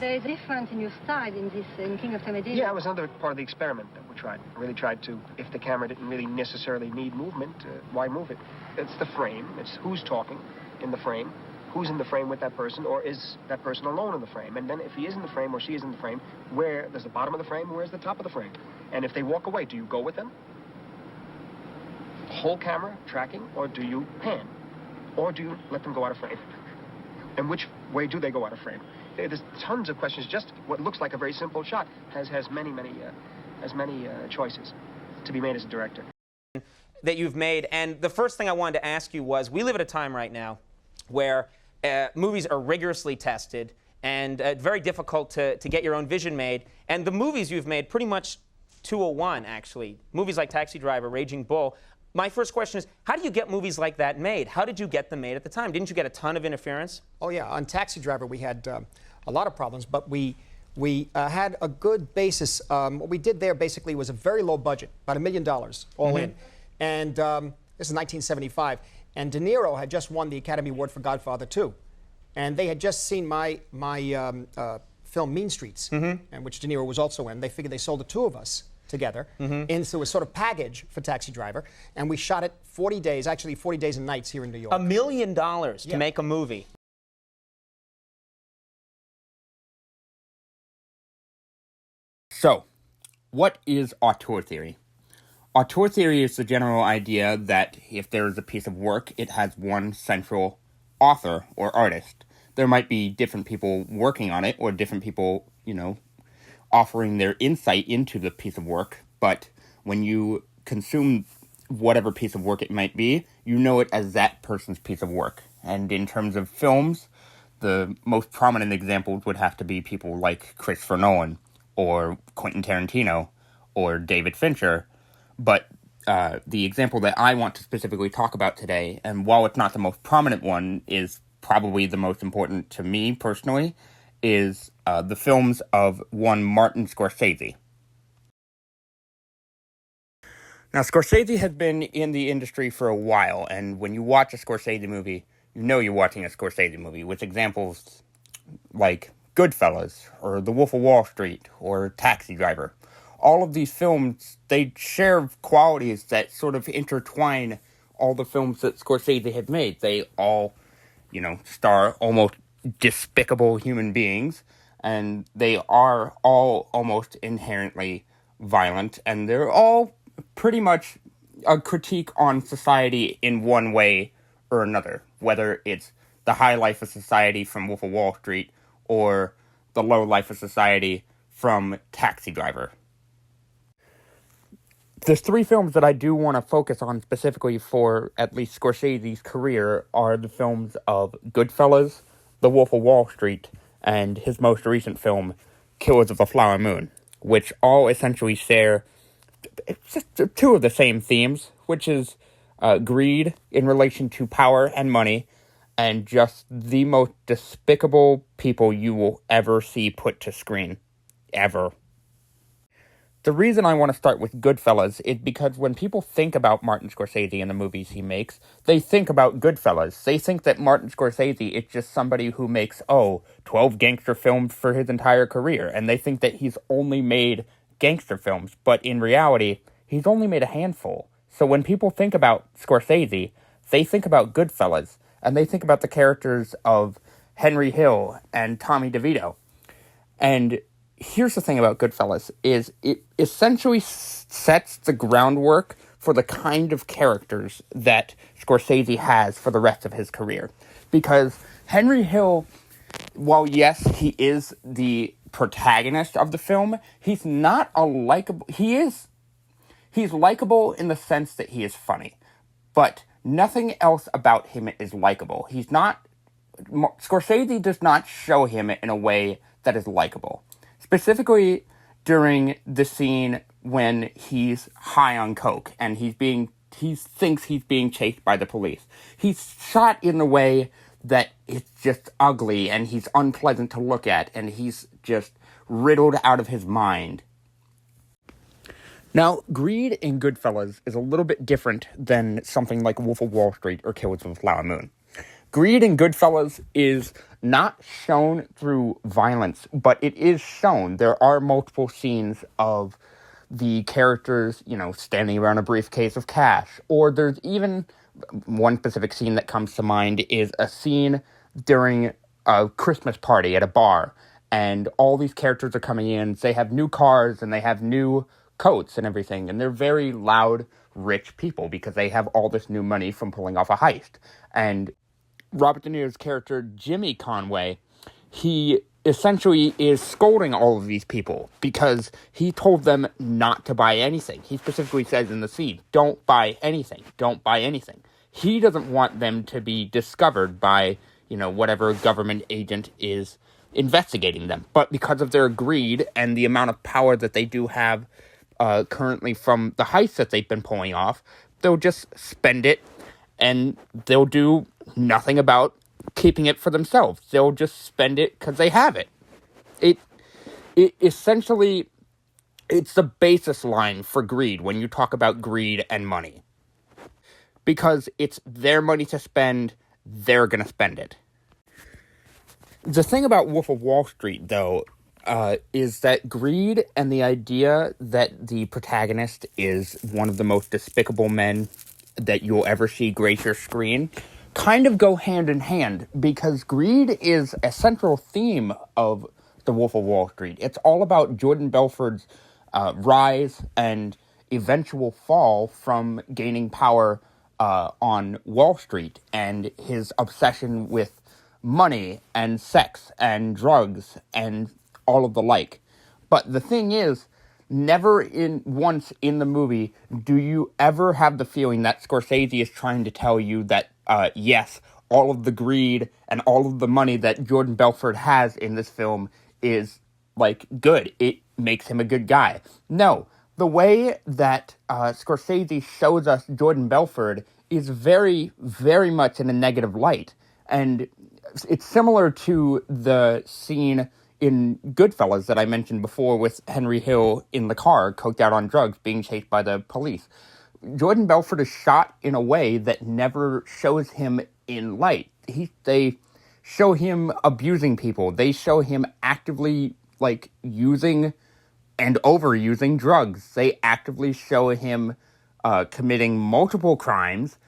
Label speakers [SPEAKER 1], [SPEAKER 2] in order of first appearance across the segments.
[SPEAKER 1] there is a difference in your style in King of Comedy.
[SPEAKER 2] Yeah, it was another part of the experiment that we tried. I really tried to, if the camera didn't really necessarily need movement, why move it? It's the frame. It's who's talking in the frame, who's in the frame with that person, or is that person alone in the frame? And then if he is in the frame or she is in the frame, there's the bottom of the frame, where's the top of the frame? And if they walk away, do you go with them? Whole camera tracking, or do you pan? Or do you let them go out of frame? And which way do they go out of frame? There's tons of questions. Just what looks like a very simple shot has many choices to be made as a director.
[SPEAKER 3] That you've made, and the first thing I wanted to ask you was, we live at a time right now where movies are rigorously tested and very difficult to get your own vision made, and the movies you've made, pretty much 201 actually, movies like Taxi Driver, Raging Bull. My first question is, how do you get movies like that made? How did you get them made at the time? Didn't you get a ton of interference?
[SPEAKER 4] Oh yeah, on Taxi Driver we had a lot of problems, but we had a good basis. What we did there basically was a very low budget, about $1 million all in. And this is 1975. And De Niro had just won the Academy Award for Godfather 2. And they had just seen my film Mean Streets, and which De Niro was also in. They figured they sold the two of us together into a sort of package for Taxi Driver. And we shot it 40 days, actually 40 days and nights here in New York.
[SPEAKER 3] $1 million to make a movie.
[SPEAKER 5] So, what is auteur theory? Auteur theory is the general idea that if there is a piece of work, it has one central author or artist. There might be different people working on it, or different people, offering their insight into the piece of work, but when you consume whatever piece of work it might be, you know it as that person's piece of work. And in terms of films, the most prominent examples would have to be people like Christopher Nolan, or Quentin Tarantino, or David Fincher. But the example that I want to specifically talk about today, and while it's not the most prominent one, is probably the most important to me personally, is the films of one Martin Scorsese. Now, Scorsese has been in the industry for a while, and when you watch a Scorsese movie, you know you're watching a Scorsese movie, with examples like Goodfellas, or The Wolf of Wall Street, or Taxi Driver. All of these films, they share qualities that sort of intertwine all the films that Scorsese had made. They all, star almost despicable human beings, and they are all almost inherently violent, and they're all pretty much a critique on society in one way or another, whether it's the high life of society from Wolf of Wall Street or the low life of society from Taxi Driver. The three films that I do want to focus on specifically for at least Scorsese's career are the films of Goodfellas, The Wolf of Wall Street, and his most recent film, Killers of the Flower Moon, which all essentially share just two of the same themes, which is greed in relation to power and money, and just the most despicable people you will ever see put to screen. Ever. The reason I want to start with Goodfellas is because when people think about Martin Scorsese and the movies he makes, they think about Goodfellas. They think that Martin Scorsese is just somebody who makes, 12 gangster films for his entire career, and they think that he's only made gangster films, but in reality, he's only made a handful. So when people think about Scorsese, they think about Goodfellas, and they think about the characters of Henry Hill and Tommy DeVito. And here's the thing about Goodfellas, is it essentially sets the groundwork for the kind of characters that Scorsese has for the rest of his career. Because Henry Hill, while yes, he is the protagonist of the film, he's not a likable... He's likable in the sense that he is funny. But nothing else about him is likable. Scorsese does not show him in a way that is likable. Specifically during the scene when he's high on coke and he thinks he's being chased by the police. He's shot in a way that it's just ugly and he's unpleasant to look at and he's just riddled out of his mind. Now, greed in Goodfellas is a little bit different than something like Wolf of Wall Street or Killers of the Flower Moon. Greed in Goodfellas is not shown through violence, but it is shown. There are multiple scenes of the characters, standing around a briefcase of cash. Or there's even one specific scene that comes to mind is a scene during a Christmas party at a bar. And all these characters are coming in. They have new cars and they have new coats and everything. And they're very loud, rich people because they have all this new money from pulling off a heist. And Robert De Niro's character, Jimmy Conway, he essentially is scolding all of these people because he told them not to buy anything. He specifically says in the scene, don't buy anything, don't buy anything. He doesn't want them to be discovered by, whatever government agent is investigating them. But because of their greed and the amount of power that they do have currently from the heists that they've been pulling off, they'll just spend it and they'll do nothing about keeping it for themselves. They'll just spend it because they have it. It essentially, it's the basis line for greed when you talk about greed and money. Because it's their money to spend, they're going to spend it. The thing about Wolf of Wall Street, though, is that greed and the idea that the protagonist is one of the most despicable men that you'll ever see grace your screen kind of go hand in hand, because greed is a central theme of The Wolf of Wall Street. It's all about Jordan Belfort's rise and eventual fall from gaining power on Wall Street, and his obsession with money and sex and drugs and all of the like. But the thing is, never once in the movie do you ever have the feeling that Scorsese is trying to tell you that, yes, all of the greed and all of the money that Jordan Belfort has in this film is, good. It makes him a good guy. No, the way that Scorsese shows us Jordan Belfort is very, very much in a negative light. And it's similar to the scene in Goodfellas that I mentioned before with Henry Hill in the car, coked out on drugs, being chased by the police. Jordan Belfort is shot in a way that never shows him in light. They show him abusing people. They show him actively, using and overusing drugs. They actively show him committing multiple crimes,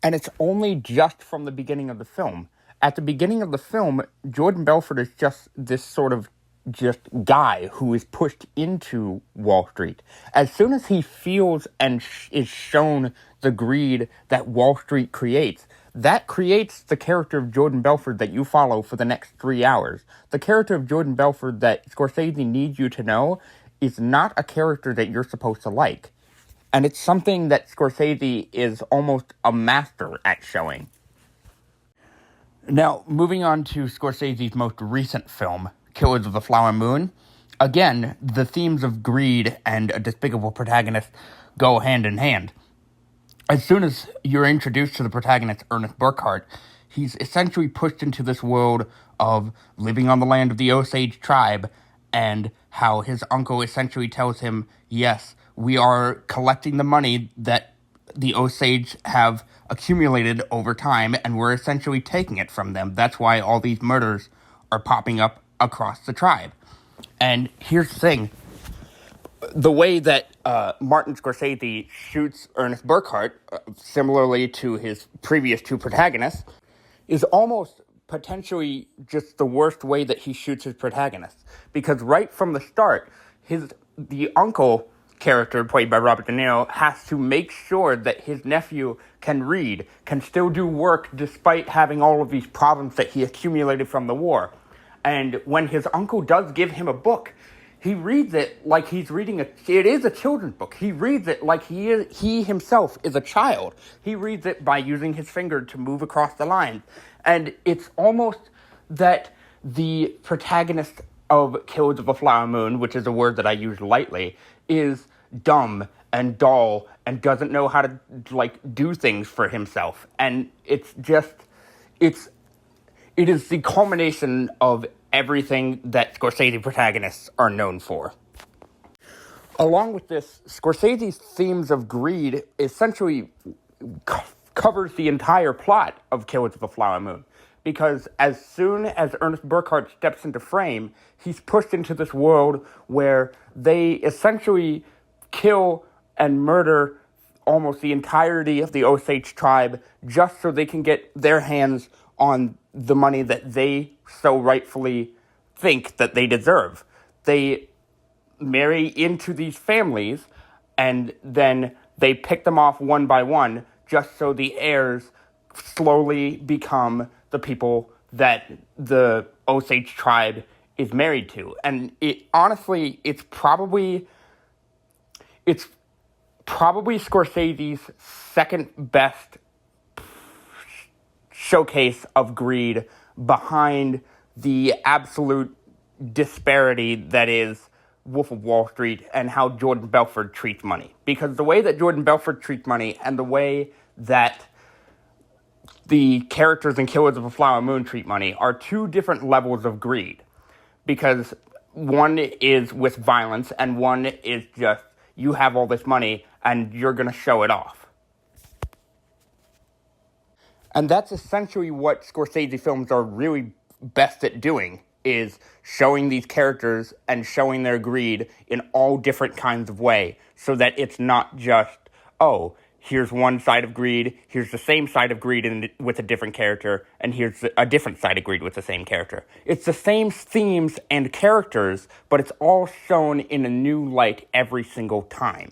[SPEAKER 5] and it's only just from the beginning of the film. At the beginning of the film, Jordan Belfort is just this sort of just guy who is pushed into Wall Street. As soon as he feels and is shown the greed that Wall Street creates, that creates the character of Jordan Belfort that you follow for the next 3 hours. The character of Jordan Belfort that Scorsese needs you to know is not a character that you're supposed to like. And it's something that Scorsese is almost a master at showing. Now, moving on to Scorsese's most recent film, Killers of the Flower Moon. Again, the themes of greed and a despicable protagonist go hand in hand. As soon as you're introduced to the protagonist, Ernest Burkhart, he's essentially pushed into this world of living on the land of the Osage tribe, and how his uncle essentially tells him, yes, we are collecting the money that the Osage have accumulated over time, and we're essentially taking it from them. That's why all these murders are popping up across the tribe. And here's the thing. The way that Martin Scorsese shoots Ernest Burkhart, similarly to his previous two protagonists, is almost potentially just the worst way that he shoots his protagonists. Because right from the start, the uncle character, played by Robert De Niro, has to make sure that his nephew can read, can still do work despite having all of these problems that he accumulated from the war. And when his uncle does give him a book, he reads it like he's reading it is a children's book. He reads it like he himself is a child. He reads it by using his finger to move across the lines. And it's almost that the protagonist of Killers of a Flower Moon, which is a word that I use lightly, is dumb and dull and doesn't know how to do things for himself. And it is the culmination of everything that Scorsese protagonists are known for. Along with this, Scorsese's themes of greed essentially covers the entire plot of Killers of the Flower Moon. Because as soon as Ernest Burkhart steps into frame, he's pushed into this world where they essentially kill and murder almost the entirety of the Osage tribe just so they can get their hands on the money that they so rightfully think that they deserve. They marry into these families, and then they pick them off one by one just so the heirs slowly become the people that the Osage tribe is married to. And honestly, it's probably Scorsese's second best showcase of greed behind the absolute disparity that is Wolf of Wall Street and how Jordan Belfort treats money. Because the way that Jordan Belfort treats money and the way that the characters in Killers of the Flower Moon treat money are two different levels of greed. Because one is with violence and one is just, you have all this money and you're going to show it off. And that's essentially what Scorsese films are really best at doing, is showing these characters and showing their greed in all different kinds of way, so that it's not just, oh, here's one side of greed, here's the same side of greed with a different character, and here's a different side of greed with the same character. It's the same themes and characters, but it's all shown in a new light every single time.